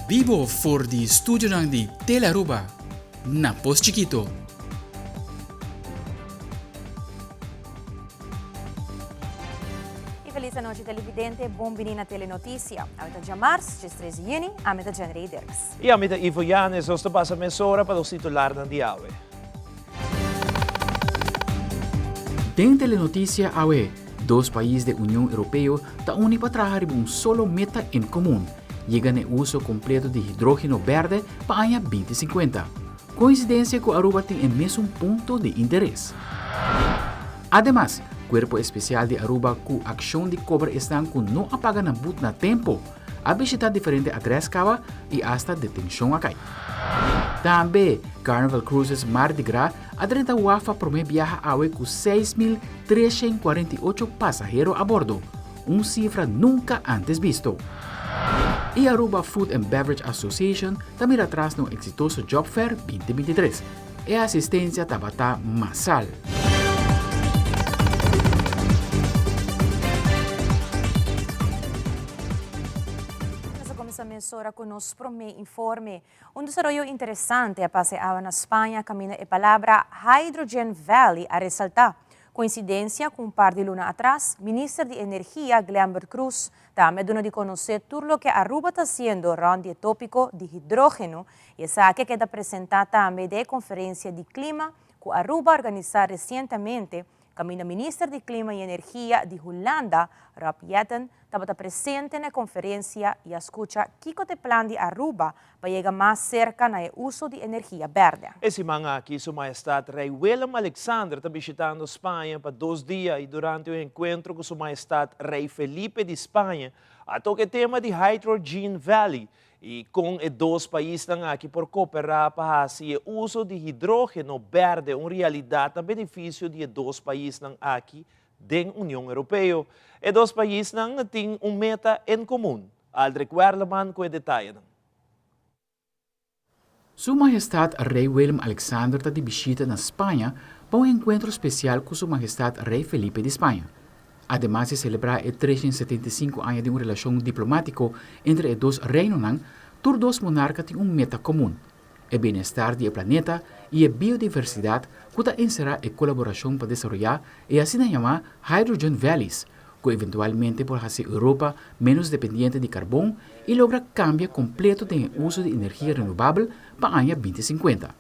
Vivo for di studio ng di Telaruba, na Pos Chiquito. Feliz noite, televidente. Bombini na Telenotícia. Amita Jamars, G13 Yeni, amita Genere Dirks. E amita Ivo Yanes, hosta passa mezz'ora para os titular ng Diawe. Den Telenotícia awe, dos países de Unión Europea ta uni para trabajar un solo meta en común. Llegan el uso completo de hidrógeno verde para año 2050. Coincidencia que Aruba tiene el mismo punto de interés. Además, Cuerpo Especial de Aruba cu acción de cobre están con no apagan but na tempo, a visitar diferentes adresas y hasta detención acá. También, Carnival Cruises Mardi Gras adrenta Wafa promete viaja a con 6.348 pasajeros a bordo, una cifra nunca antes visto. Y Aruba Food and Beverage Association también atrás no exitoso Job Fair 2023, y asistencia tabata masal. Essa emissora conosco informe. Desarrollo interessante a passear na Espanha camina a palavra Hydrogen Valley a ressaltar. Coincidência com par de luna atrás, ministro de Energia Glambert Cruz também deu de conhecer tudo o que Aruba está sendo round tópico de hidrógeno e essa que queda apresentada também da conferência de clima que Aruba organizou recentemente. Camina ministro de Clima e Energia de Holanda, Rob Jetten, estava presente na conferência e escuta que o plano de Aruba para chegar mais cerca no uso de energia verde. Esse mga aqui, Sua Majestade Rei Willem Alexander está visitando Espanha para 2 dias e durante o encontro com Sua Majestade Rei Felipe de Espanha, a toque tema de Hydrogen Valley. E com os dois países aqui por cooperar para fazer o uso de hidrógeno verde, uma realidade a benefício de dois países aqui da União Europeia. E dois países têm meta em comum. Al recuerdo com o detalhe. Sua Majestade Rei Willem Alexander está de visita na Espanha para um encontro especial com Sua Majestade Rei Felipe de Espanha. Además de celebrar el 375 años de una relación diplomática entre los dos reinos, los dos monarcas tienen una meta común, el bienestar del planeta y la biodiversidad que encerra en colaboración para desarrollar y así llamar Hydrogen Valleys, que eventualmente podrá hacer Europa menos dependiente de carbón y logra cambio completo en el uso de energía renovable para el año 2050.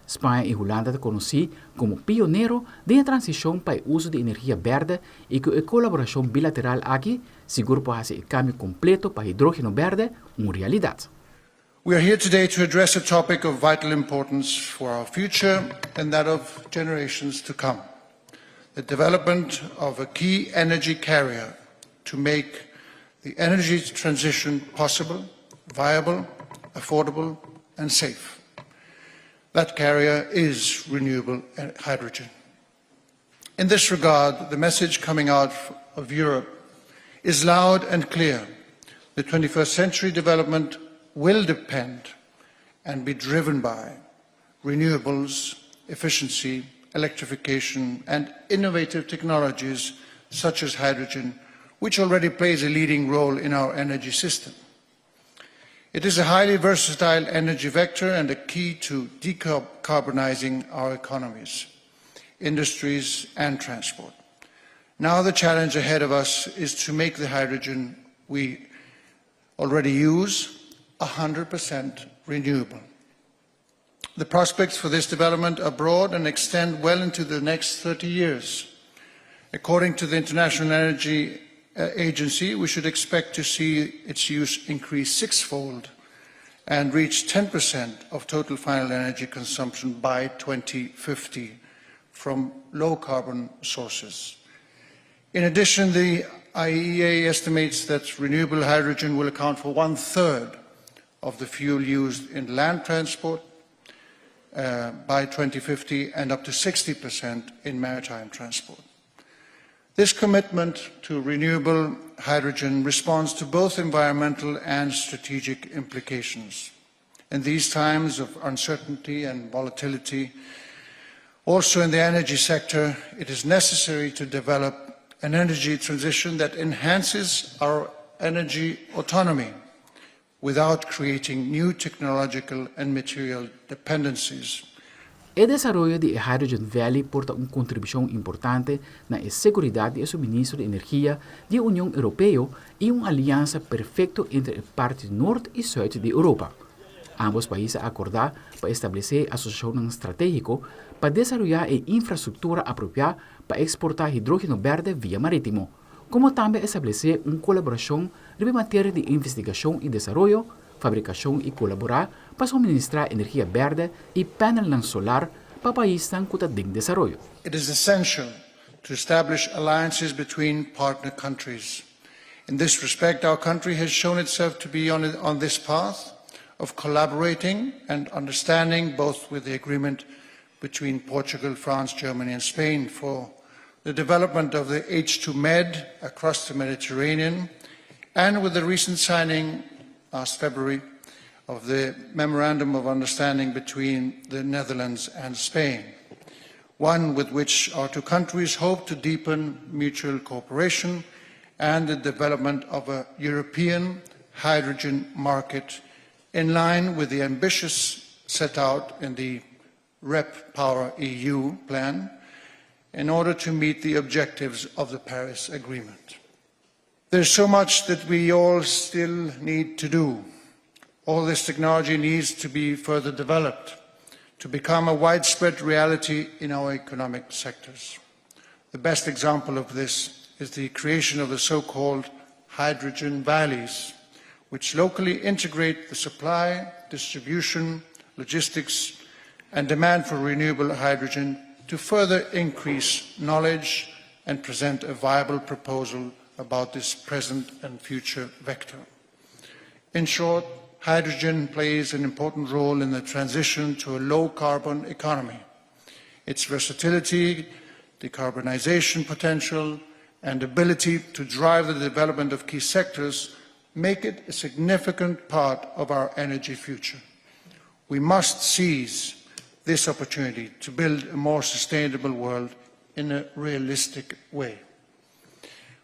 Espanha e Holanda te conhecem como pioneiro da transição para o uso de energia verde e que a colaboração bilateral aqui seguro para fazer o câmbio completo para hidrógeno verde uma realidade. We are here today to address a topic of vital importance for our future and that of generations to come. The development of a key energy carrier to make the energy transition possible, viable, affordable and safe. That carrier is renewable hydrogen. In this regard, the message coming out of Europe is loud and clear. The 21st century development will depend and be driven by renewables, efficiency, electrification, and innovative technologies such as hydrogen, which already plays a leading role in our energy system. It is a highly versatile energy vector and a key to decarbonizing our economies, industries and transport. Now the challenge ahead of us is to make the hydrogen we already use 100% renewable. The prospects for this development are broad and extend well into the next 30 years. According to the International Energy Agency, we should expect to see its use increase 6-fold and reach 10% of total final energy consumption by 2050 from low-carbon sources. In addition, the IEA estimates that renewable hydrogen will account for 1/3 of the fuel used in land transport by 2050 and up to 60% in maritime transport. This commitment to renewable hydrogen responds to both environmental and strategic implications. In these times of uncertainty and volatility, also in the energy sector, it is necessary to develop an energy transition that enhances our energy autonomy without creating new technological and material dependencies. El desarrollo de Hydrogen Valley porta una contribución importante na seguridad de suministro de energía de la Unión Europea y una alianza perfecta entre el parte norte y sur de Europa. Ambos países acordaron para establecer asociación estratégica para desarrollar infraestructura apropiada para exportar hidrógeno verde vía marítimo, como también establecer una colaboración en materia de investigación y desarrollo, fabricación y colaborar para suministrar energía verde y panel solar para países en desarrollo. It is essential to establish alliances between partner countries. In this respect, our country has shown itself to be on this path of collaborating and understanding, both with the agreement between Portugal, France, Germany and Spain for the development of the H2Med across the Mediterranean, and with the recent signing last February of the Memorandum of Understanding between the Netherlands and Spain, one with which our two countries hope to deepen mutual cooperation and the development of a European hydrogen market in line with the ambitions set out in the REPower EU plan in order to meet the objectives of the Paris Agreement. There's so much that we all still need to do. All this technology needs to be further developed to become a widespread reality in our economic sectors. The best example of this is the creation of the so-called hydrogen valleys, which locally integrate the supply, distribution, logistics, and demand for renewable hydrogen to further increase knowledge and present a viable proposal about this present and future vector. In short, hydrogen plays an important role in the transition to a low-carbon economy. Its versatility, decarbonization potential, and ability to drive the development of key sectors make it a significant part of our energy future. We must seize this opportunity to build a more sustainable world in a realistic way.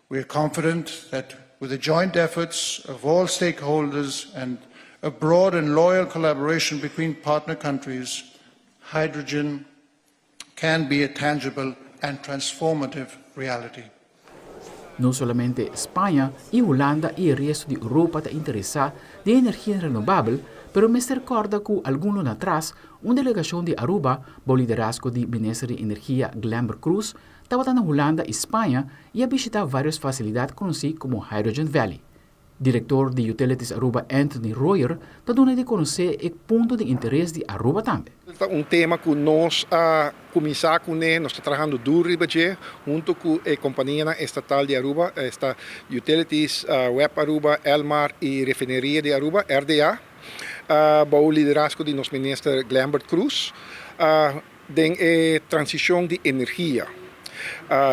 We are confident that with the joint efforts of all stakeholders and a broad and loyal collaboration between partner countries, hydrogen can be a tangible and transformative reality. No solamente España y Holanda y el resto de Europa están interesados en energía renovable, pero me recuerda que algunos años atrás, una delegación de Aruba, bajo liderazgo de ministro de Energía Glambert Cruz, estaba en Holanda y España y ha visitado varias facilidades conocidas como Hydrogen Valley. Director de Utilities Aruba Anthony Royer está dando a conocer el punto de interés de Aruba también. Tema que nós começamos com nós estamos trabalhando duro junto com a companhia estatal de Aruba, esta Utilities Web Aruba, Elmar e Refineria de Aruba, RDA, bajo o liderazgo de nosso ministro Glambert Cruz, tem a transição de energia.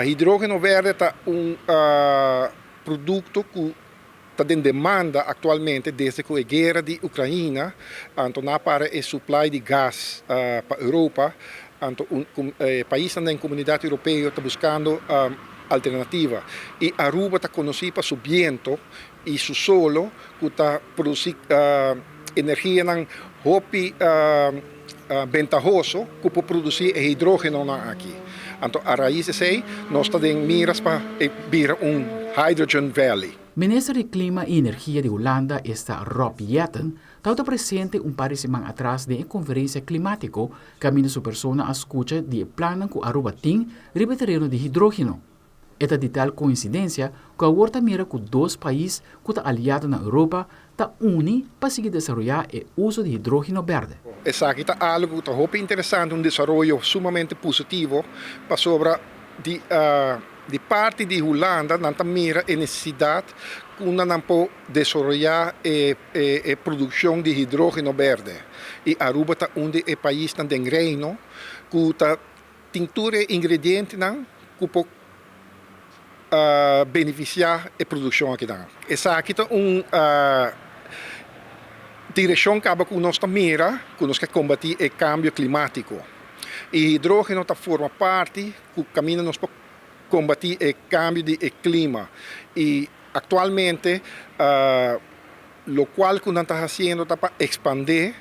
Hidrogênio verde é produto que está em demanda atualmente desde que a guerra de Ucrânia, então para o supply de gás para a Europa, então país da comunidade europeia está buscando alternativa. E Aruba está conhecida para seu vento e seu solo, que está produzindo energia não ventajoso que pode produzir hidrogênio aqui. Então, a raiz disso, nós estamos em miras para vir Hydrogen Valley. Ministro de Clima y Energía de Holanda, Rob Jetten, estaba presente un par de semanas atrás de una conferencia climática que su persona a escucha de plan que Aruba tiene de terreno de hidrógeno. Esta de tal coincidencia que ahora mira que dos países que están aliados en Europa están unidos para seguir desarrollar el uso de hidrógeno verde. Exacto, é algo que é interessante, desenvolvimento sumamente positivo para sobre de parte de Holanda, não mira a necessidade que não pode desenvolver a produção de hidrogênio verde. E Aruba é o país que tem reino que tem ingredientes que pode beneficiar a produção aqui. Essa aqui é direção que nós mira, que nós queremos combater o cambio climático. E hidrogênio forma parte do caminho nós combater o cambio de clima. E atualmente lo cual que está haciendo para expandir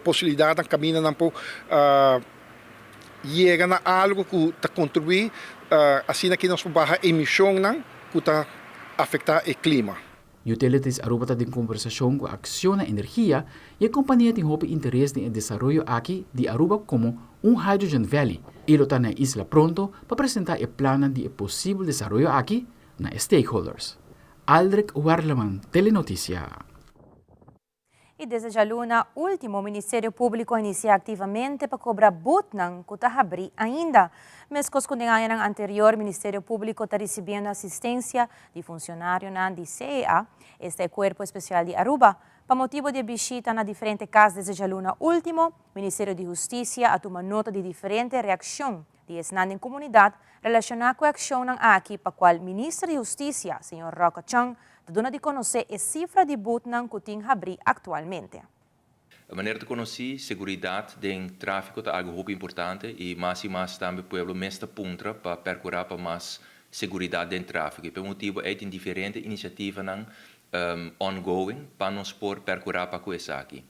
posibilidad de caminar llegan a algo que está contribuir assim que nos baja emissão que está afetar o clima. Utilities Aruba tem conversação com a Acciona Energia e a companhia tem hope interesse no desenvolvimento aqui de Aruba como Hydrogen Valley. E está na isla pronto para apresentar o plano de possível desenvolvimento aqui na stakeholders. Aldrich Warleman, Telenoticia. E desde a luna, último, o Ministério Público inicia ativamente para cobrar butnang que está abrir ainda. Mas com os condenados anterior, o Ministério Público está recebendo assistência de funcionário de CEA, este é o Corpo Especial de Aruba. Para motivo de visita na diferentes casas desde a luna último, o Ministério de Justiça a tomar nota de diferentes reações de esnanda comunidade relacionada com a ação aqui, para qual o Ministro de Justiça, Sr. Roca Chang, dona de conhecer a cifra de butnang que tem abrir atualmente. A maneira de conhecer segurança do tráfego é algo muito importante e mais também o povo mesta punta para percorrer para mais segurança do tráfego. Por motivo é tem diferentes iniciativas ongoing para nós por percorrer para coisa aqui.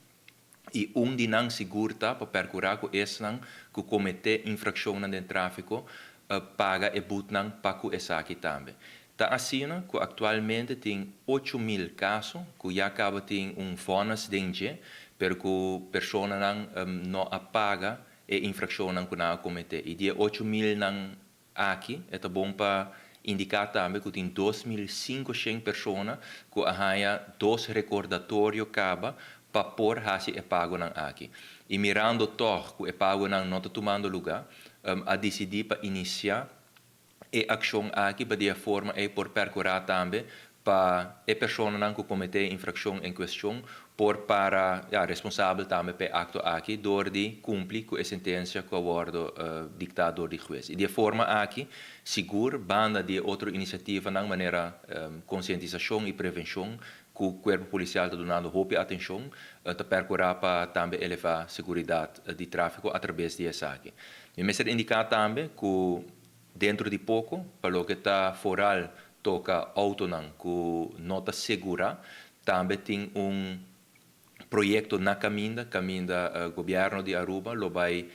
E de não segura para percorrer com esse que comete infração no tráfego paga e butnang para coisa aqui também. Está assim que atualmente tem 8.000 casos que já acaba tem fonas dentro, porque a pessoa não apaga a infração que não comete. E de 8.000 aqui, é bom para indicar também que tem 2.500 pessoas que há 2 recordatórios para pôr e pago aqui. E mirando toch que o pago não está tomando lugar, a decidir para iniciar e ação aqui para de forma é por percorrer também para a pessoa que comete infração em questão por para responsável também pelo acto aqui door de cumprir com a sentença que abordo dictado de juiz. E de forma aqui seguro banda de outra iniciativa na maneira conscientização e prevenção que o corpo policial está dando hope atenção para percorrer para também elevar a segurança de tráfego através dessa aqui. E me ser indicar também que dentro de pouco, para o que está foral toca autonômico, que não está segura, também tem projeto na caminho do governo de Aruba, lo vai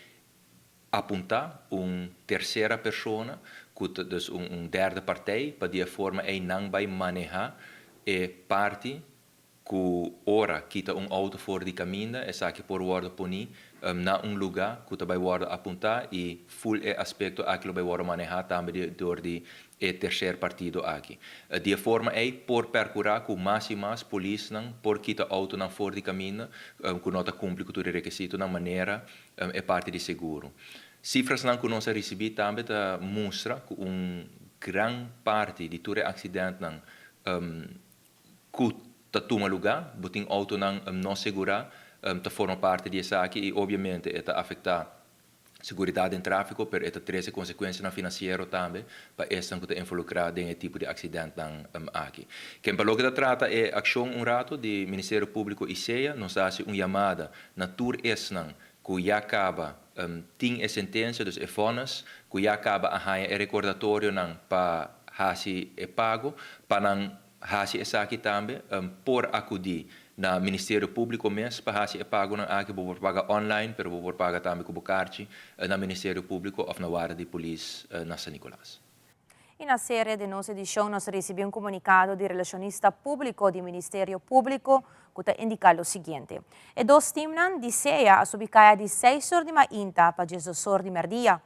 apontar terceira pessoa, que dus derde partij, para de forma não vai manejar e parte que ora kita auto for di caminho, essa aqui por word poni na lugar que vai word apontar e full aspecto aquilo vai word manejar também door di terceiro partido aqui. De forma é por percorrer com mais e mais polícia por kita auto na for di caminho, que nota cumpre com o requisito na maneira é parte de seguro. Cifras que nós recebemos também mostra que grande parte de todo acidente que toma lugar, botin auto não segura, forma parte dessa aqui e obviamente está afetar segurança em tráfego, mas está traz consequências financeiras também para essa que está involucrada em tipo de acidente aqui. Quem para o que trata é ação rato do Ministério Público e CEA, nós fazemos uma chamada na tour essa que já acaba tem a sentença dos efonas, que já acaba a recordatório para fazer e pago para essa aqui também por acudir na Ministério Público mesmo para fazer pago aqui por pagar online, pero por pagar também com bucarchi na Ministério Público ou na guarda de polícia na São Nicolás. E na série de nossa edição, nós recebemos comunicado do relacionista público do Ministério Público que está indicando o seguinte. E 2 times de CEA a subicaia de 6 horas de manhã para 10 horas de merdia.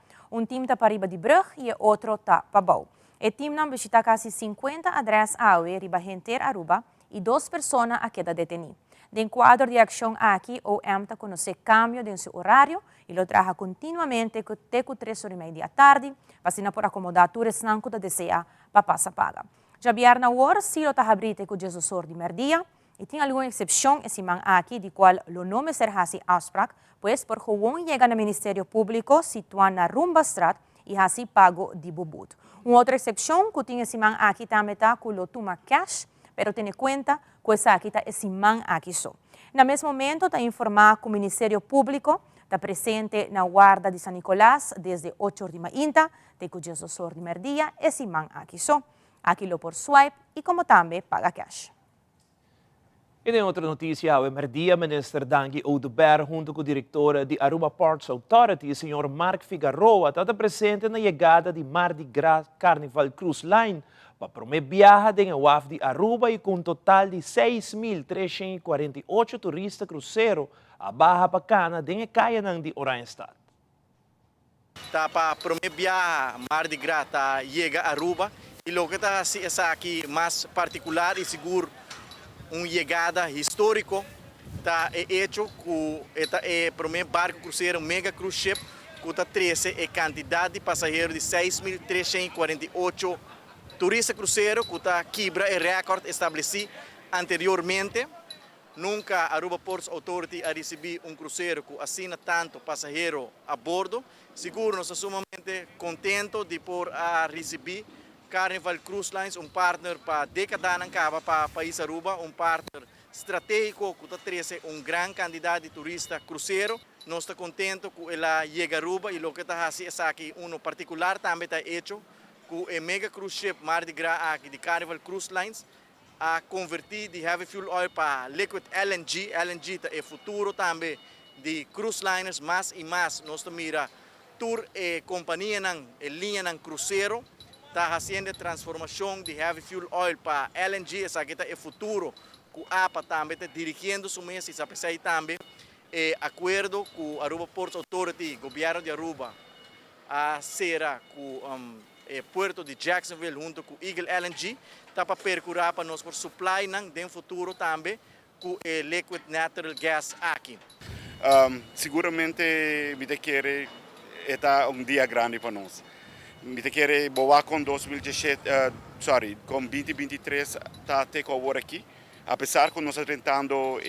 Time está para riba de Brug e outro está para Bau. O time não visita quase 50 adresas aue riba Renter Aruba e 2 pessoas a queda detenidas. De quadro de ação aqui, o EMTA conhece cambio de seu horário e lo trabalha continuamente até 3 horas e meia da tarde, para por acomodar tuas nanco da DCA para passar paga. Já vier na hora, se lo está abrindo com 10 horas de merdia, e tem alguma exceção esse man aqui, de qual o nome será assim ausspraak, pois por gewoon chega no Ministério Público, situado na Rumbastraat, e assim pago de bubut. Uma outra exceção que tem esse man aqui também está com o toma cash, pero tenha conta que essa aqui está esse man aqui só. No mesmo momento, está informado que o Ministério Público está presente na guarda de São Nicolás desde 8 horas de manhã, até 10 horas de merdia, esse man aqui só. Aqui lo por swipe e como também paga cash. E em outra notícia, o emerdia minister Dangi Oduber, junto com o diretor de Aruba Ports Authority, o senhor Mark Figueroa, está presente na chegada de Mardi Gras Carnival Cruise Line para promover viagem em UAF de Aruba e com um total de 6.348 turistas cruzeiro a Barra Bacana de Caianang de Oranjestad. Tá para promover viagem Mardi Gras tá chega a Aruba e lo que está aqui mais particular e seguro chegada histórico está hecho com o primeiro barco cruzeiro mega cruise ship que está 13 e quantidade de passageiros de 6.348 turistas cruzeiro que está quebra o recorde estabelecido anteriormente. Nunca a Aruba Ports Authority a receber cruzeiro que assina tanto passageiro a bordo. Seguro, nós estamos sumamente contentos de por a receber Carnival Cruise Lines, partner para década para o país Aruba, partner estratégico que está trazendo grande quantidade de turistas cruzeiro. Nós estamos contentos com ela chega a Aruba e o que está fazendo aqui, particular também está hecho, com o mega cruise ship Mardi Gras aqui de Carnival Cruise Lines, a convertir de heavy fuel oil para liquid LNG. LNG é o futuro também de cruise liners, mais e mais. Nós mira tour e companhia e linha ng cruzeiro está fazendo transformação de heavy fuel oil para LNG. Essa aqui é o futuro que a APA também está dirigindo o mês e sabe também acordo com a Aruba Ports Authority, governo de Aruba, a será com o porto de Jacksonville junto com Eagle LNG, está para percurar para nós por supply no futuro também com o liquid natural gas aqui. Seguramente me quer é dia grande para nós. Me quer boa com 2023 está takeover aqui, apesar que nós estamos tentando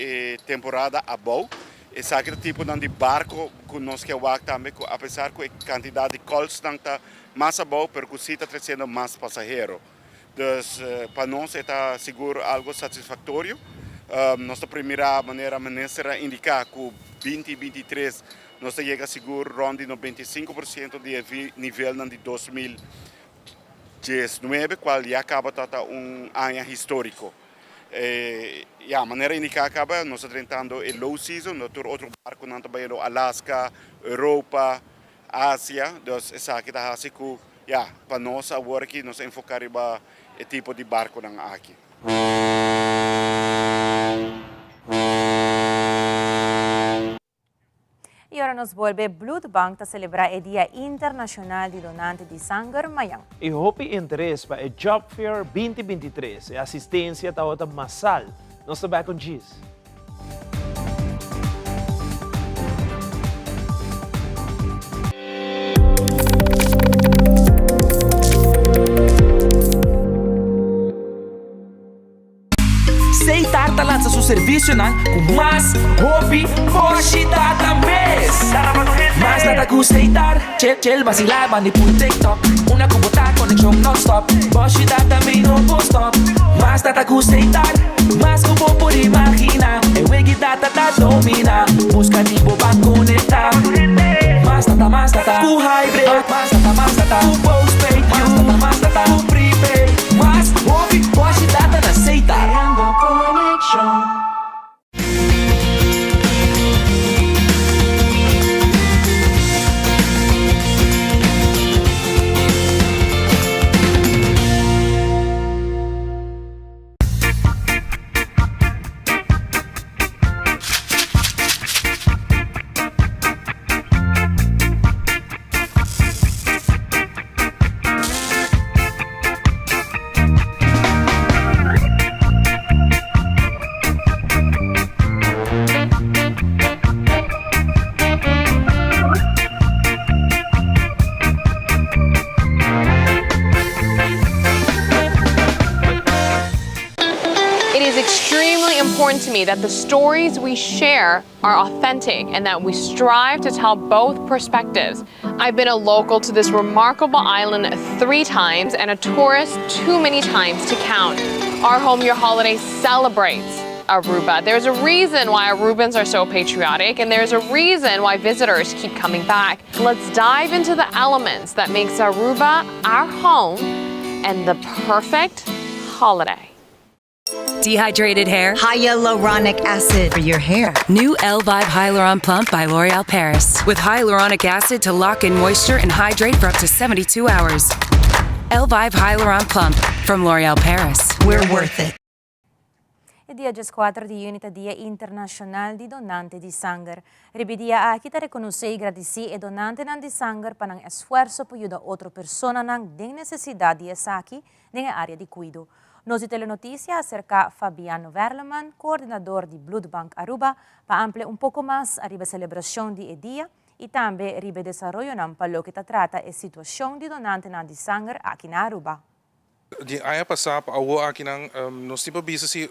temporada a boa. Esse tipo de barco que nós queremos também, apesar que a quantidade de calls está mais boa, porque está trazendo mais passageiros. Então, para nós está seguro algo satisfatório. Nossa primeira maneira ministra indicar que 2023 nós chega seguro ronde 95% de nível de 2019, qual já acaba ano histórico. A maneira indicar acaba nós tentando o low season, outro barco não também no Alaska, Europa, Ásia, então essa aqui está assim que para nós agora aqui nós enfocar o tipo de barco aqui. E ora nos vuelve Blood Bank a celebrar el Día Internacional de Donante de Sangre Mayang. E hope interesse para o Job Fair 2023 e assistência está outra massal. Nós estamos com Giz. Seitar lança seu serviço com mais hobby, hoje data mês. Mas nada com Seitar, chel vacilar, manipul TikTok. Una kubota connection non-stop, hoje data me no stop. Mas nada com Seitar, mas como por imaginar, eu egi data tá domina, busca tipo pra conectar. Mas nada, com hybrid, mas nada, com postpaid, mas nada, com prepaid. Mas hobby, hoje data na Seitar. It is extremely important to me that the stories we share are authentic and that we strive to tell both perspectives. I've been a local to this remarkable island 3 times and a tourist too many times to count. Our Home Your Holiday celebrates Aruba. There's a reason why Arubans are so patriotic, and there's a reason why visitors keep coming back. Let's dive into the elements that makes Aruba our home and the perfect holiday. Dehydrated hair? Hyaluronic acid for your hair. New Elvive Hyaluron Plump by L'Oreal Paris. With hyaluronic acid to lock in moisture and hydrate for up to 72 hours. Elvive Hyaluron Plump from L'Oreal Paris. We're worth it. E dia 14 di Unità Dia Internacional di Donante di Sangue. Ribidia a kita reconhece e agradecer e donante nan di sangue para ang esfuerzo para ajudar outra persona nang ding necessidade de esaki nang área de cuido. Nos telenotícia acerca Fabiano Verleman, coordenador de Blood Bank Aruba, para ampliar pouco mais a celebração de dia e também ribe desarrollo nan palo que trata a situação de donante nan di sangue aqui na Aruba. De ano passado, aqui nós tínhamos visto se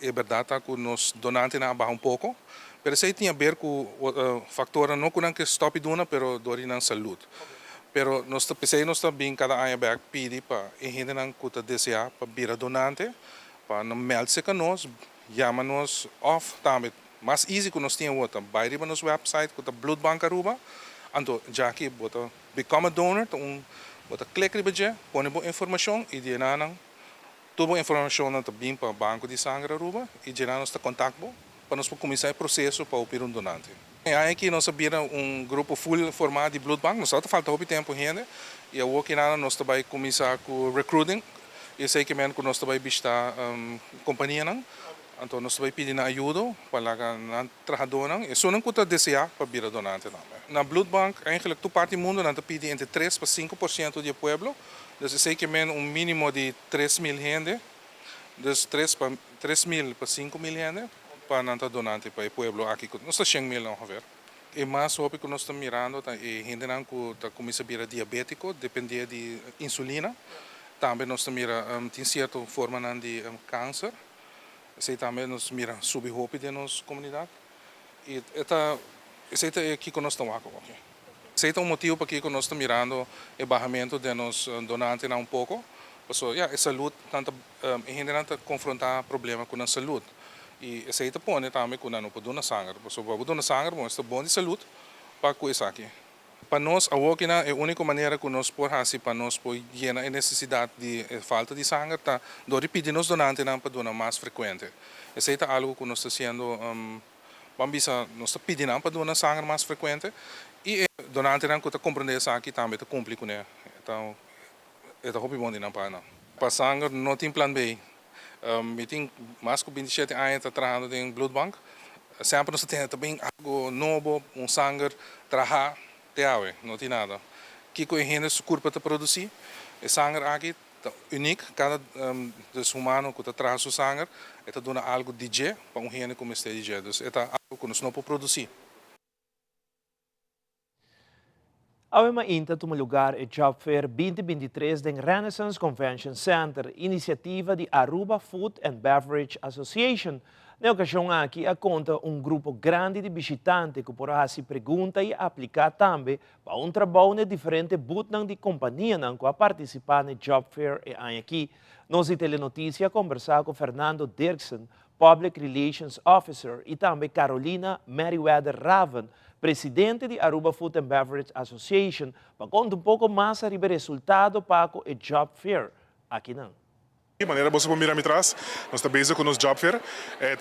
é verdade que nos donantes na barra pouco, mas isso tinha a ver com fatores não com que stop dona, pero dori na saúde. Pero nós pensamos bem cada ano back pedir para a gente não custa desejar para vir donante, para não melde-se com nós, chama-nos off também. Mais easy que nós tínhamos outra, vai no nosso website, com a Blood Bank Aruba, então já que bota become a donor, bota clique no budget, põe boa informação e de nada toda a informação na também para o banco de sangue Aruba e de nada nós contato para nós começar o processo para o donante. Aqui nós abrimos grupo full formado de Blood Bank, nós só falta pouco tempo ainda e eu aqui nós também começar com recruiting e sei que nós também visitar companhia não, então nós também pedimos ajuda para que trabalhador e só não custa desejar para vir donante também. Na Blood Bank eigenlijk toda parte do mundo nós pedimos entre 3 para 5% do pueblo, então sei que mínimo de 3.000 gente, então 3.000 para 5.000 gente para nanta donante para o pueblo aqui, nós está 100.000 ongeveer. E mais hoop que nós estamos mirando, e gente não que começa a vir diabético, depende de insulina, também nós estamos mirando tem certa forma de câncer, sei também nós miramos subhope de nossa comunidade, e esse é aqui que nós estamos aqui. Esse é o motivo para que nós estamos mirando o barramento de nos donantes um pouco, porque a saúde tanto a gente não confrontar problema com a saúde. E esse aí põe também que não pode donar sangue, porque se donar sangue, mas é bom de saúde para coisa aqui. Para nós, a Wokina é a única maneira que nós podemos fazer para nós llenar a necessidade de falta de sangue, tá? Dori pedir nos donantes para donar mais frequente. Esse é algo que nós estamos fazendo, nós estamos pedindo para donar sangue mais frequente e donantes que estão compreendendo isso aqui também estão cumprindo com ele. Então, é o hobby bom de não para para sangue não tem plano B. Eu tenho mais de 27 anos trabalhando em Blood Bank. Sempre nós temos também algo novo, sangue, trabalhar, não tem nada. Que a gente corpo para produzir, o sangue aqui é único, cada humano que traz o sangue, está dando algo de DJ para um gente como este DJ. Então, é algo que nós não podemos produzir. Ao ainda toma lugar o Job Fair 2023 do Renaissance Convention Center, iniciativa de Aruba Food and Beverage Association. Na ocasião aqui, conta grupo grande de visitantes que poderá se perguntar e aplicar também para trabalho em diferentes booths de companhia que a participar no Job Fair aqui. Nós em telenotícia conversar com Fernando Dirksen, Public Relations Officer, e também Carolina Meriwether Raven, presidente de Aruba Food and Beverage Association, para contar pouco mais sobre o resultado para o Job Fair aqui não. De maneira você pode mirar atrás, nós estamos bezig com o nosso Job Fair. É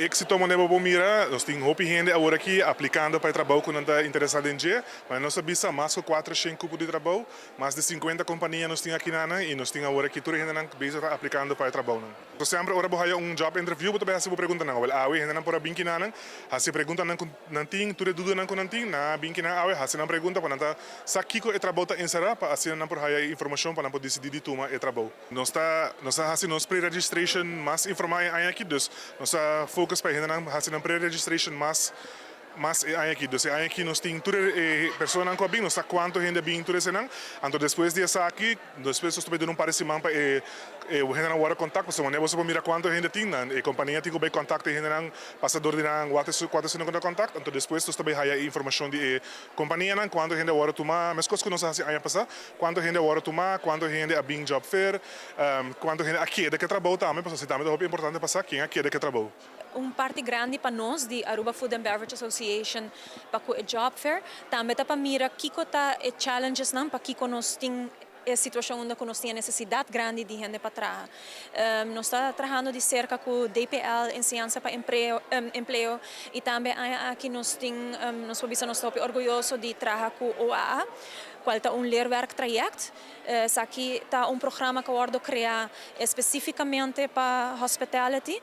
êxito maneira para mirar, nós temos muita gente agora aqui aplicando para trabalho que não está interessado em dia, mas nós temos mais de 400 cupos de trabalho, mais de 50 companhias nós temos aqui e nós temos agora aqui toda a gente bezig aplicando para trabalho. Nós sempre agora vamos job interview, para você perguntar não, a gente não pode vir aqui não, se pergunta não tem, tudo dúvida não tem, na vir aqui não, se não pergunta para não sabe que o trabalho está encerrado, para assim não pode ter informação para não poder decidir de tomar o trabalho. Nós assim nós pre-registration mais informação aqui dus nós focus para gente na pre-registration mais aqui dus aqui nós tem toda pessoa não cobre nós quanto gente bem tudo senang então depois de essa aqui depois nós também parecimento para o gente não guarda contato porque maneira você pode mirar quanto gente tem a companhia tem que bem contato gente não passador de não quanto se não contato então depois nós também há informação de companhia não quanto gente guarda tomar mas coisas que nós assim aí passar quanto gente guarda tomar quanto gente a bem job fair quanto gente aqui é que trabalho também porque também é importante passar quem aqui é que trabalho parte grande para nós de Aruba Food and Beverage Association para o Job Fair também para mira que tá challenges não para que nós tem situação onde nós temos necessidade grande de gente para trabalhar. Nós estamos trabalhando de cerca com o DPL, Enseñanza para Empleo, e também aqui nós estamos orgulhosos de trabalhar com o OAA, qual é leerwerktraject. Aqui está programa que eu criado especificamente para hospitality.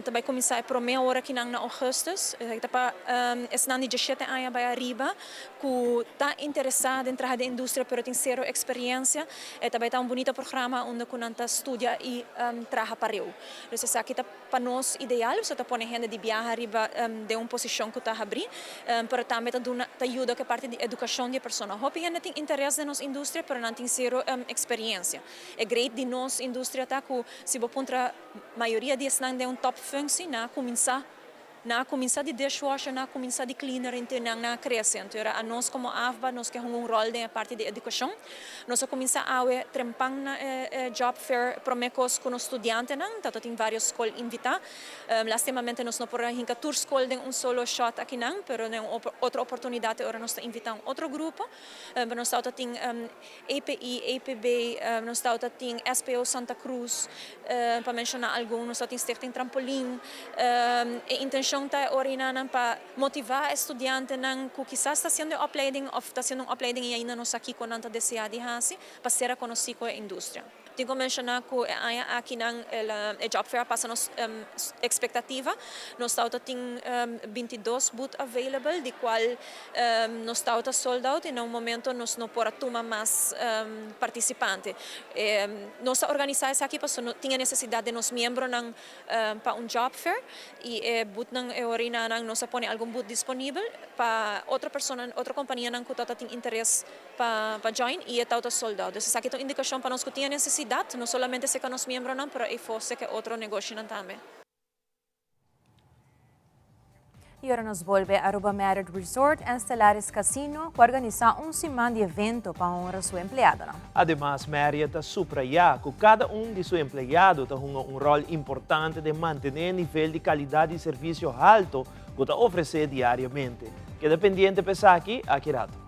Também começar a meia hora aqui em agosto. Está de 17 anos para arriba, que está interessado em trabalhar na indústria, mas tem zero experiência. Também está bonito programa onde nós estuda e trabalha para eu. Então, aqui está para nós ideal, você está pondo gente de viajar arriba de uma posição que está a abrir, mas também ajuda que parte de educação de pessoas. Hope gente tem interesse na nossa indústria, mas não tem zero experiência. É great de nossa indústria tá que se você a maioria deles não tem top função, na começar de dishwasher, na começar de cleaner, então na cresce. Então, a nós como AFBA, nós que um rol na parte de educação, nós começar a trempar na job fair promecos com os estudantes, tanto tem várias escolas invitadas. Lastimamente nós não podemos ir a tour school de solo shot aqui não, pero tem outra oportunidade agora nós invitamos outro grupo. Nós tem API, APB, nós tem SPO Santa Cruz, para mencionar alguns, nós tem Stichting Trampolim, intenção para motivar estudiantes que quizás está fazendo opleiding ou está fazendo opleiding e ainda não está aqui com a DCA de Hasi, para ser conhecido com a indústria. Tenho que mencionar que aqui na Job Fair passa nossa expectativa. Nós temos 22 booths available, de qual nós estamos sold out e no momento nós não podemos tomar mais participantes. Nós organizamos aqui porque tinha necessidade de nos membros para Job Fair e booth nós põe algum booth disponível para outra companhia que tem interesse para join e está sold out. Então, aqui é uma indicação para nós que tinha necessidade, não somente se que nós membros, mas e fosse que outro negócio também. E agora nos volve a Aruba Marriott Resort and Stellaris Casino, que organiza semana de evento para honrar seu empregado. Además, Marriott subraya que cada de seus empregados tem rol importante de manter nível de qualidade de serviço alto que oferece diariamente. Queda pendiente para aqui rato.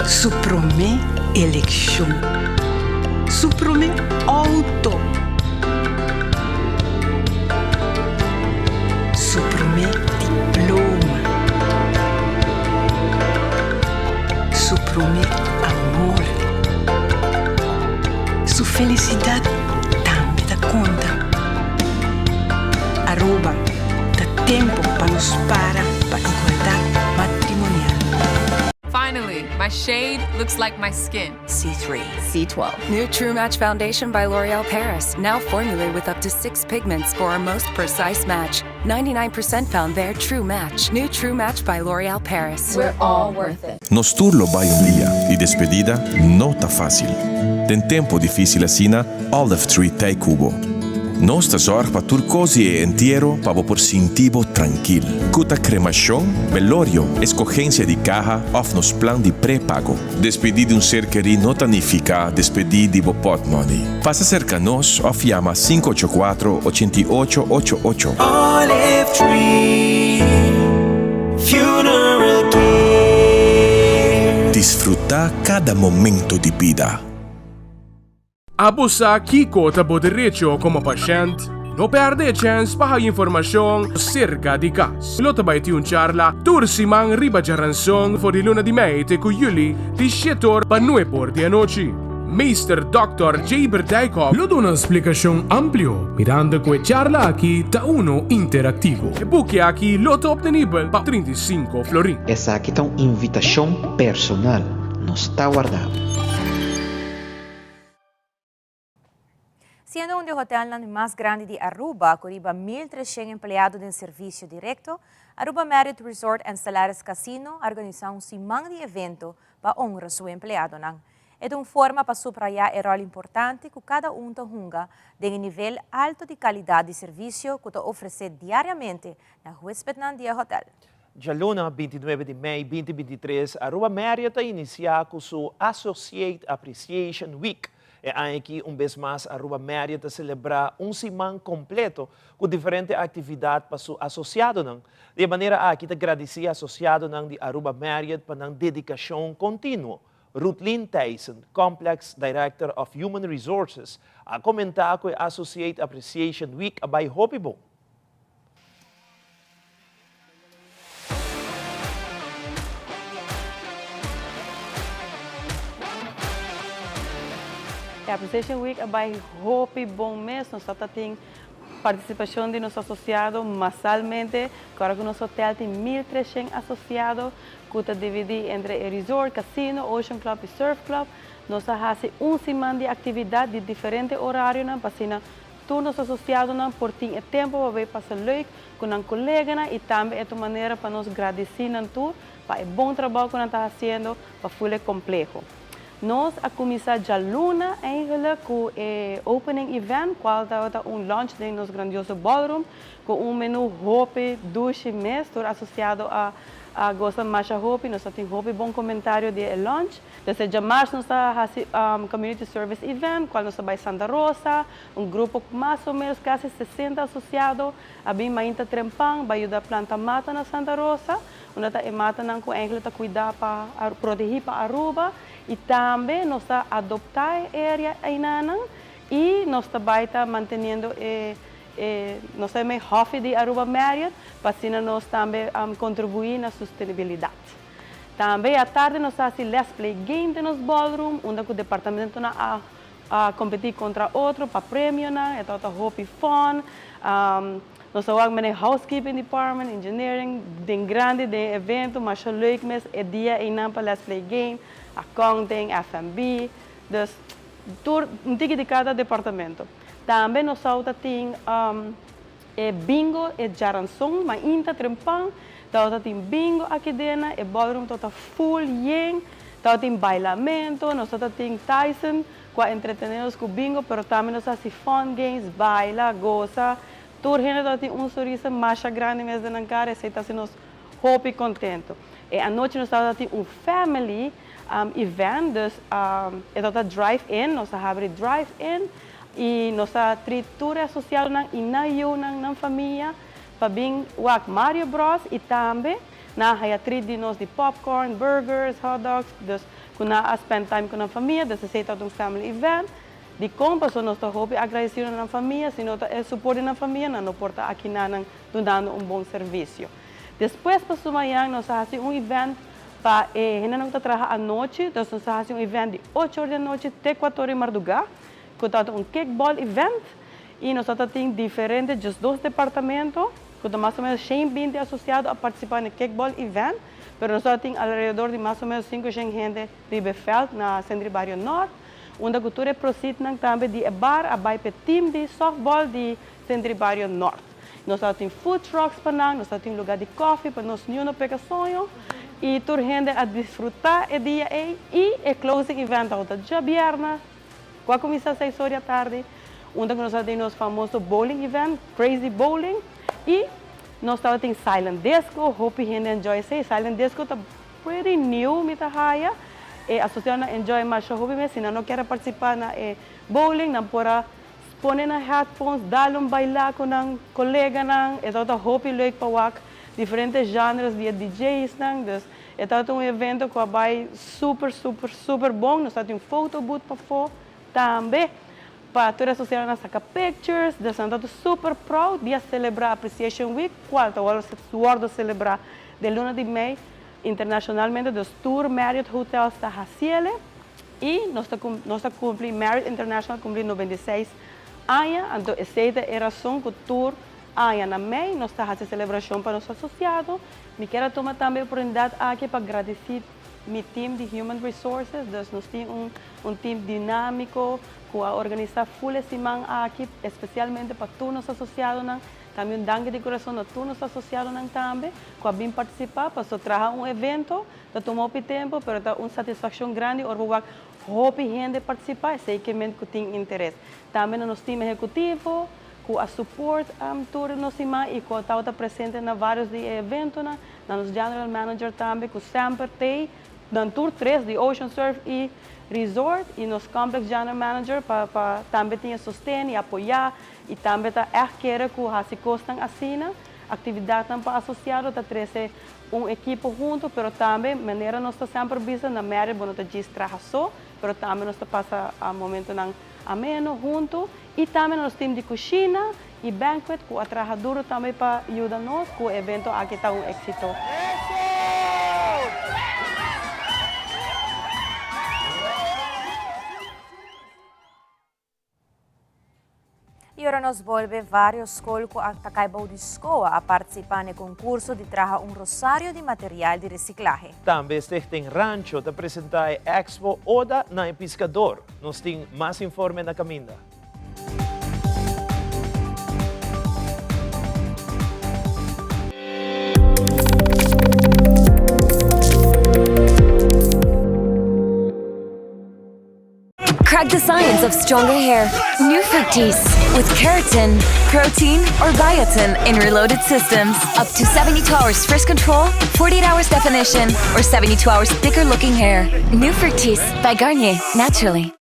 Suprome election. Suprome auto. Suprome diploma. Suprome amor. Su felicidade também dá conta. Aruba dá tempo para nos para igualdade matrimonial. Finally, my shade looks like my skin. C3, C12. New True Match Foundation by L'Oreal Paris. Now formulated with up to 6 pigments for a most precise match. 99% found there True Match. New True Match by L'Oreal Paris. We're all worth it. Nos turlo vai dia e despedida não tá fácil. Tem tempo difícil assim, Olive Tree Tei Cubo. Nós sorge para turcosi e inteiro para por sentivo tranquilo. Cuta cremação, velorio, escogência de caja, of nos plan de pré-pago. Despedir de ser querido não significa despedir de pot money. Passa cerca nós, of llama 584-8888. Olive Tree Funeral Care. Desfrutar cada momento de vida. Abusa Kiko tabo direito como paciente. Não perde a chance para informação cerca de caso. Lota vai ter charla tursimang riba jaranson for di luna di mei com Yuli di setor para 9 de noite. Mr. Dr. J. Bertaikov lo dá uma explicação amplia, mirando que a charla aqui tá interativo. E porque aqui lota obtenível para 35 florin. Essa aqui tá uma invitação personal. Não está guardado. Siendo un hotel más grande de Aruba, con 1,300 empleados de servicio directo, Aruba Marriott Resort and Stellaris Casino organiza semana de evento para honrar su empleado. Ito uma forma para subrayar o rol importante que cada hunga de nível alto de qualidade de serviço que oferece diariamente na Huésped Nandia Hotel. Já luna 29 de maio 2023, a Aruba Marriott inicia com sua Associate Appreciation Week. É aí que, vez mais, a Aruba Marriott celebra semana completo com diferentes atividades para o associado. De maneira a que agradecer associado de Aruba Marriott para a dedicação contínua. Rutlin Tyson, Complex Director of Human Resources, a comentar com a Associate Appreciation Week by Hopi Bom. A Appreciation Week vai Hopi bom mês, nós temos participação de nossos associados massalmente, agora que o nosso hotel tem 1.300 associados, que está dividido entre resort, casino, ocean club e surf club. Nós fazemos semana de atividade de diferentes horários, para todos os associados por ter tempo para passar leuk com um colega e também é uma maneira para nós agradecer para o bom trabalho que nós estamos fazendo para o complexo. Nós a começar já luna eigenlijk com o opening event, qual está launch de nosso grandioso ballroom, com menu Hopi, douche, mês, associado a Gosta Masha Hopi, nós temos Hopi bom comentário de launch. Desde já março nós temos community service event, qual nós vai Santa Rosa, grupo mais ou menos quase 60 associados, a bem mainta trempang, vai ajudar a planta mata na Santa Rosa, onde está mata não com eigenlijk cuidar para proteger para Aruba. E também nós adoptar a área ainda e nós também mantendo nós também hobby de Aruba Marriott para nós também contribuir na sustentabilidade. Também à tarde nós fazemos let's play game de nos ballroom, onde o departamento a competir contra outro para prêmio na, é toda Hopi Fun. Nós temos o housekeeping department, engineering, de grande de evento, mas leuk mes é dia ainda para let's play game. Accounting, F&B, dus de cada departamento. Também nós temos bingo e jaranção, mas ainda trempang, temos bingo aqui dentro, e ballroom está full yen, temos bailamento, nós temos Tyson, com entretenidos com bingo, mas também nós temos fun games, baila, goza, tudo gente tem sorriso mais grande mesmo na cara, e se está sendo Hopi contento. E à noite nós temos family event, dus é drive-in, nós temos drive-in e nós temos tour associado na família para vir o Mario Bros e também na de nós de popcorn, burgers, hot dogs, dus kuna spend time com a família, dus é family event. De compras nós estamos agradecidos na família, se nós suporte na família, não porta aqui dando bom serviço. Depois para amanhã nós fazemos event para gente não trabalha à noite, então nós fazemos event de 8 horas da noite até 4 horas da madrugada, que é kickball event, e nós temos diferentes, just 2 departamentos, que mais ou menos 120 associados a participar no kickball event, mas nós temos alrededor de mais ou menos 500 gente de Befeld, na Centro Barrio Norte, onde a cultura procede também de bar, a vai para time de softball de Centro Barrio Norte. Nós temos food trucks para nós temos lugar de coffee para nós não pegar sonho, e toda gente a desfrutar o dia e o closing event já viernes, com a começar às 6 horas da tarde, onde nós temos nosso famoso bowling event, Crazy Bowling, e nós temos Silent Disco, hope gente enjoy isso. Silent Disco está pretty new, me tahaya, e associado a enjoy mais hope, mas se não quer participar na bowling, não pode pôr na headphones, dar bailar com um colega, e toda hope leuk para diferentes gêneros de DJs, dus é evento que vai super bom. Nós temos photo booth para fora também, para toda a sociedade sacar pictures, nós estamos super proud de celebrar a Appreciation Week, qual é celebrar de luna de maio internacionalmente dos Tour Marriott Hotels da Haciele, e nós cumprimos Marriott International cumprir 96 anos, então essa é a razão que o Tour na MEI, nós estamos fazendo celebração para os associados. Me quero tomar também a oportunidade aqui para agradecer meu time de Human Resources. Nós temos time dinâmico que organiza full semana aqui, especialmente para todos os associados. Também danke de coração a todos os associados também, que vêm participar, para trazer evento, tomar tempo, mas é uma satisfação grande, hope gente participar, sei que men que tem interesse. Também no nosso time executivo, com a support tour nos ima e com a presente na vários de eventos, na nos general manager também, que sempre tem dan tour 3 de Ocean Surf e Resort e nos complex general manager para também tinha sustento e apoiar e também tá querer que se costam assina atividade para associado tá trazer equipo junto, pero também maneira nós está sempre vista na média bom tá distração, pero também nós está passa a momento não ameno junto e também nós time de cozinha e banquet com a trabalhadora também para ajudar nós com o evento aqui tá éxito. E ora nos volve vários escolas a Takaibo de Escoa a participar no concurso de trazer rosário de material de reciclaje. Também tem rancho de apresentar a Expo Oda na Pescador. Nós temos mais informe na caminda. Crack the science of stronger hair. New Fructis with keratin, protein, or biotin in reloaded systems. Up to 72 hours frizz control, 48 hours definition, or 72 hours thicker looking hair. New Fructis by Garnier, naturally.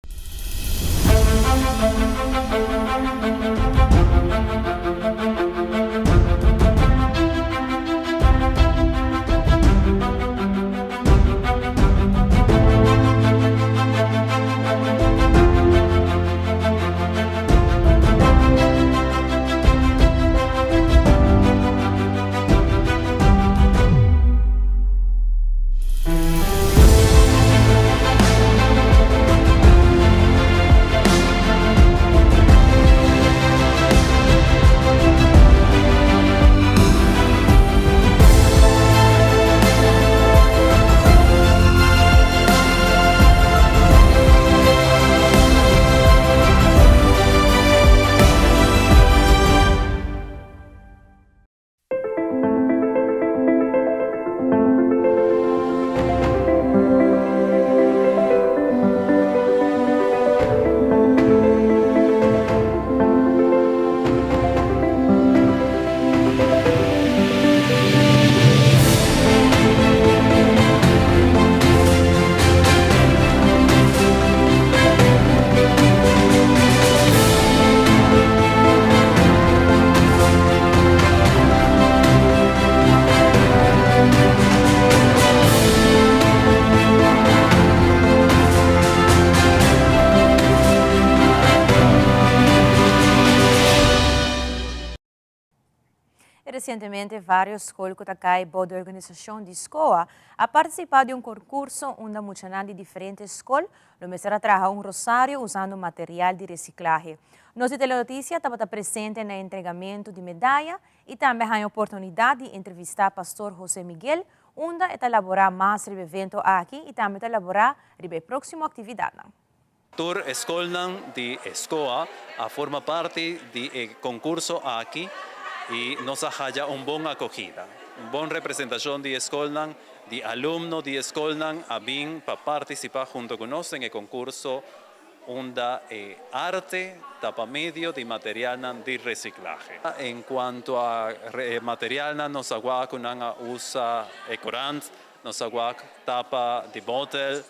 Recentemente, vários escolas que Takaibo da organização de escola a participar de concurso onde muitas de diferentes escolas começaram a trabalhar rosário usando material de reciclagem. Nossa telenotícia estava presente no entregamento de medalha e também a oportunidade de entrevistar o pastor José Miguel, onde está elaborar mais sobre o evento aqui e também está elaborar sobre a próxima atividade. Tour Escolnan de Escoa forma parte do concurso aqui e nos haya una buena acogida, una buena representación de Escolnan, de alumnos de Escolnan, a bien para participar junto con nosotros en el concurso onda arte tapa medio de material de reciclaje. En cuanto a material nos agua con usa corant, nos agua tapa de bottle,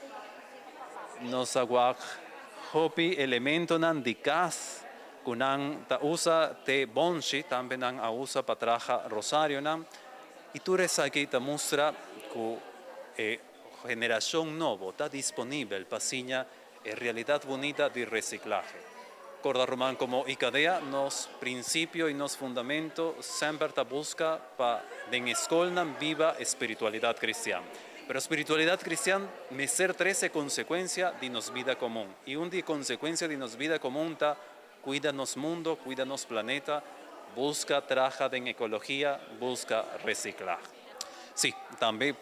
nos agua hopi elemento de gas. Kunang ta usa te bonchi también nang usa patraja rosario nam y tú aquí ta muestra que generación nueva está disponible para siña realidad bonita de reciclaje. Corda Román como Icadea nos principio y nos fundamento siempre ta busca para den escolna viva espiritualidad cristiana. Pero espiritualidad cristiana me ser 13 consecuencia de nos vida común y un de consecuencia de nos vida común ta cuida nos mundo, cuida nos planeta, busca trabaja en ecología, busca reciclar. Sí, también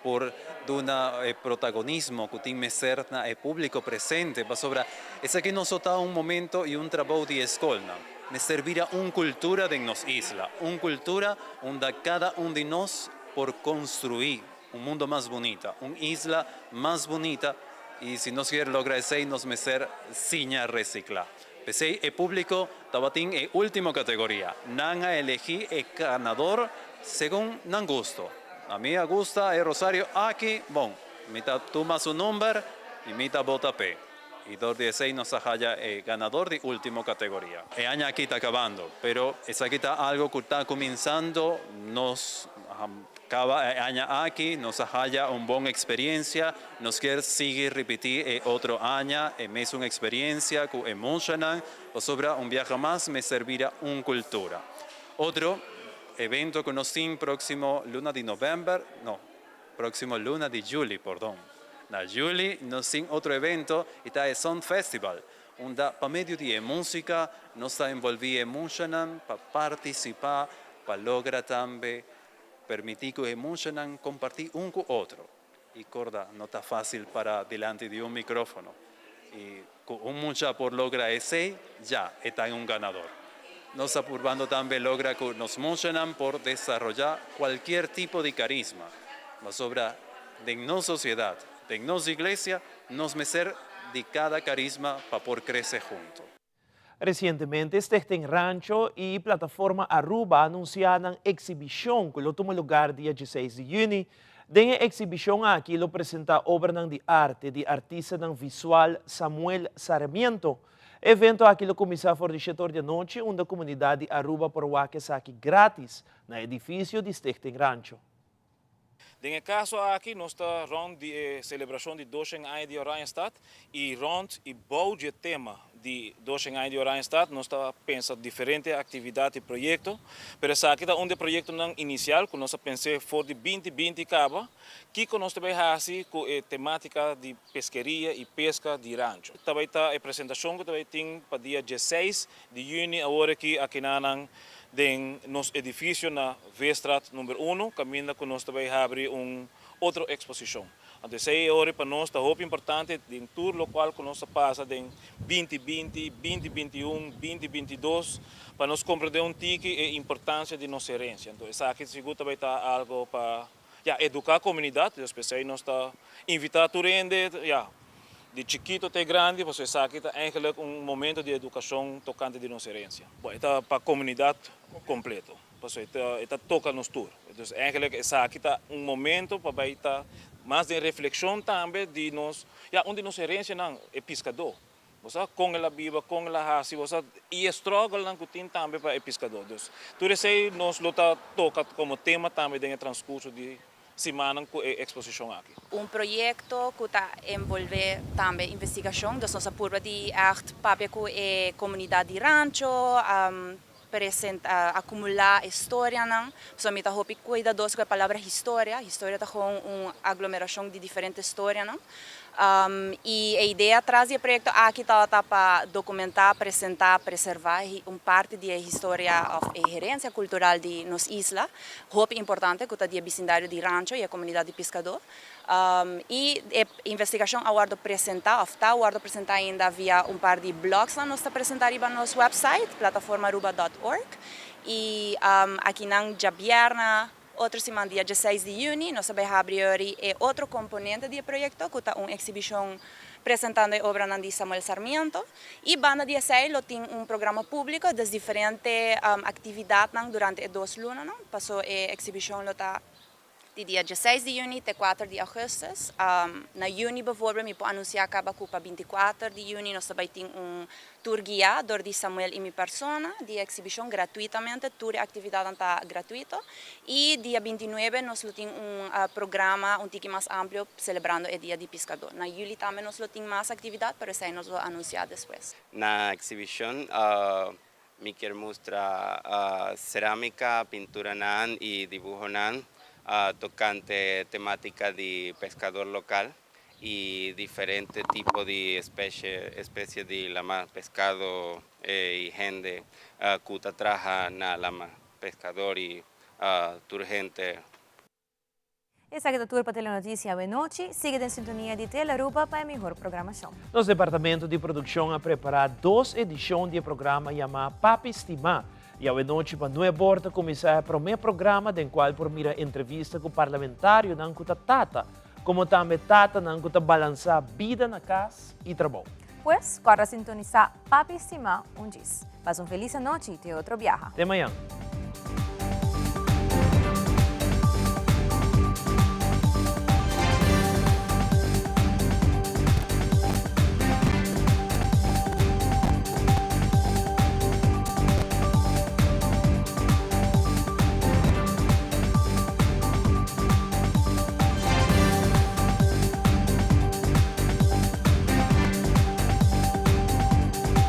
por una protagonismo que tiene ser el público presente, sobre es que nos da un momento y un trabajo de escuela. Me servirá una cultura de nos isla, una cultura donde cada uno de nos por construir un mundo más bonito, una isla más bonita y si nos quiere lograr ese, nos meter sin reciclar. Ese es público, tabatín es última categoría. Nanga elegí el ganador según nan gusto. A mí me gusta el Rosario aquí, bon, mitad toma su número y mitad vota P. Y 2016 nos haya el ganador de última categoría. El año aquí está acabando, pero es aquí está algo que está comenzando, nos cada año aquí nos haya una buena experiencia, nos quiere seguir repetir otro año, es una experiencia que emociona, o sobre un viaje más me servirá una cultura. Otro evento que nos tiene próximo luna de noviembre, no, próximo luna de julio, perdón. Na julio nos tiene otro evento, está el Sound Festival, donde para medio de música nos está envolviendo emocionan para participar, para lograr también permitir que emocionan compartir un con otro. Y corda, no está fácil para delante de un micrófono. Y con mucha por lograr ese, ya está en un ganador. Nos apurando también logra que nos emocionan por desarrollar cualquier tipo de carisma. Nos sobra de nuestra sociedad, de nuestra iglesia, nos mecer de cada carisma para poder crecer juntos. Recientemente, Stichting Rancho y Plataforma Aruba anunciaron exhibición que lo toma lugar dia 16 de junio. En la exhibición aquí lo presenta obra de arte de artista visual Samuel Sarmiento. Evento aqui lo começar por o setor de noite, onde a comunidade de Aruba por Waques aqui grátis, no edifício de Stichting Rancho. Nesse caso aqui, nós estamos rond de celebração de 200 anos de Oranjestad e rond e bouw de tema de 200 anos de Oranjestad, nós estamos pensando diferentes atividades e projetos, mas aqui está um projeto inicial que nós pensamos for de 2020 acaba, que nós também fazemos com a temática de pesqueria e pesca de rancho. Também está a apresentação que também tem para dia 16 de junho, agora aqui na nos edifício na Weststraat número 1, caminho que nós também abrir outra exposição. Então, essa hora para nós está muito importante de tour local que nós passa de 2020, 2021, 2022, para nós compreender tique a importância de nossa herência. Então, essa aqui seguro também está algo para educar a comunidade, especialmente nós está invitar a turende, de chiquito até grande, você sabe que está eigenlijk momento de educação tocante de nossa herência. Bom, está para a comunidade completa, você está toca nos tour. Então, eigenlijk essa aqui está momento para estar mais de reflexão também de nós, onde nossa herência não é pescador. Você com ela viva, com ela raça, você e struggle não tem também para pescador. Então, tudo isso nós luta toca como tema também no transcurso de semana com a exposição aqui. Projeto que está envolve também investigação, então nós apuramos de arte para com a comunidade de rancho, acumular história, não? Só me está hopi cuidadoso com a palavra história. História está com uma aglomeração de diferentes histórias, não? E a ideia atrás do projeto aqui está para documentar, apresentar, preservar parte da história e herência cultural de nossa isla, muito importante que está no vecindário de rancho e a comunidade de pescador. E a investigação aguardo apresentar ainda via par de blogs lá nós apresentar no nosso website plataformaruba.org e aqui na Jabierna. Outra semana, dia 16 de junho, nós vamos abrir outro componente do projeto, que é uma exibição apresentando a obra de Samuel Sarmiento. E banda 16 tem programa público das diferentes atividades durante 2 lunas. Passou a exibição de dia 16 de junho até 4 de agosto. Na junho, bijvoorbeeld, me pode anunciar que para 24 de junho nós também temos tour guiado de Samuel e minha persona, de exibição gratuitamente, tour e atividade está gratuito. E dia 29 nós temos programa tique mais amplo celebrando o dia de pescador. Na julho também nós temos mais atividade, mas isso nós vamos anunciar depois. Na exibição, me quero mostrar cerâmica, pintura e dibujo tocante temática de pescador local y diferentes tipos de especies de lama pescado y gente que trabaja en la lama pescador y turgente. Essa aqui é a tour para Telenotícia de noite. Siga em sintonia de Telearuba para a melhor programação. Nosso departamento de produção ha preparado 2 edições do programa chamado Papi Estimá. E a noite para não abortar começar o primeiro programa, do qual por mira entrevista com o parlamentário Nanco Tatata, como também tatanan kuta balansa vida na casa e trabalho. Pues, para sintonizar Papi Sima, un gis. Pasa un feliz noche y te otro viaja. Até amanhã.